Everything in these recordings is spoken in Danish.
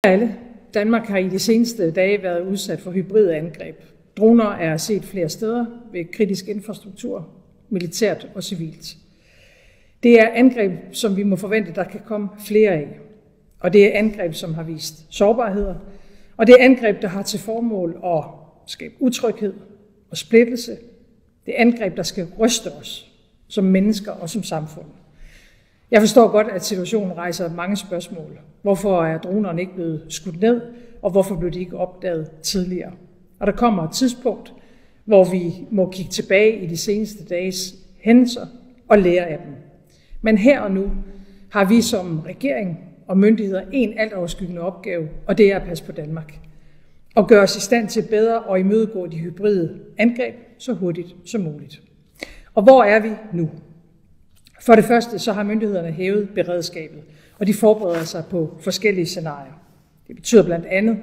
Alle. Danmark har i de seneste dage været udsat for hybride angreb. Droner er set flere steder ved kritisk infrastruktur, militært og civilt. Det er angreb, som vi må forvente, der kan komme flere af. Og det er angreb, som har vist sårbarheder. Og det er angreb, der har til formål at skabe utryghed og splittelse. Det er angreb, der skal ryste os som mennesker og som samfund. Jeg forstår godt, at situationen rejser mange spørgsmål. Hvorfor er dronerne ikke blevet skudt ned, og hvorfor blev de ikke opdaget tidligere? Og der kommer et tidspunkt, hvor vi må kigge tilbage i de seneste dages hændelser og lære af dem. Men her og nu har vi som regering og myndigheder en altoverskyggende opgave, og det er at passe på Danmark. Og gøre os i stand til bedre at imødegå de hybride angreb så hurtigt som muligt. Og hvor er vi nu? For det første så har myndighederne hævet beredskabet, og de forbereder sig på forskellige scenarier. Det betyder blandt andet,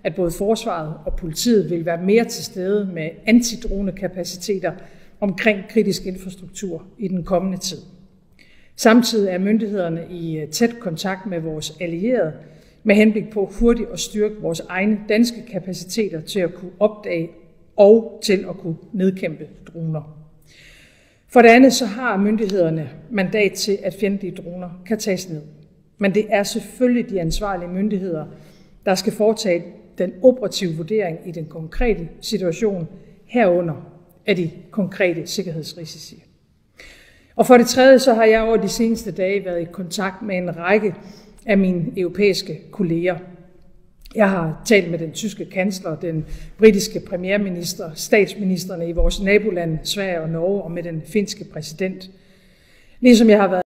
at både forsvaret og politiet vil være mere til stede med antidronekapaciteter omkring kritisk infrastruktur i den kommende tid. Samtidig er myndighederne i tæt kontakt med vores allierede med henblik på hurtigt at styrke vores egne danske kapaciteter til at kunne opdage og til at kunne nedkæmpe droner. For det andet så har myndighederne mandat til, at fjendtlige droner kan tages ned. Men det er selvfølgelig de ansvarlige myndigheder, der skal foretage den operative vurdering i den konkrete situation, herunder af de konkrete sikkerhedsrisici. Og for det tredje så har jeg over de seneste dage været i kontakt med en række af mine europæiske kolleger. Jeg har talt med den tyske kansler, den britiske premierminister, statsministerne i vores nabolande, Sverige og Norge, og med den finske præsident. Ligesom jeg har været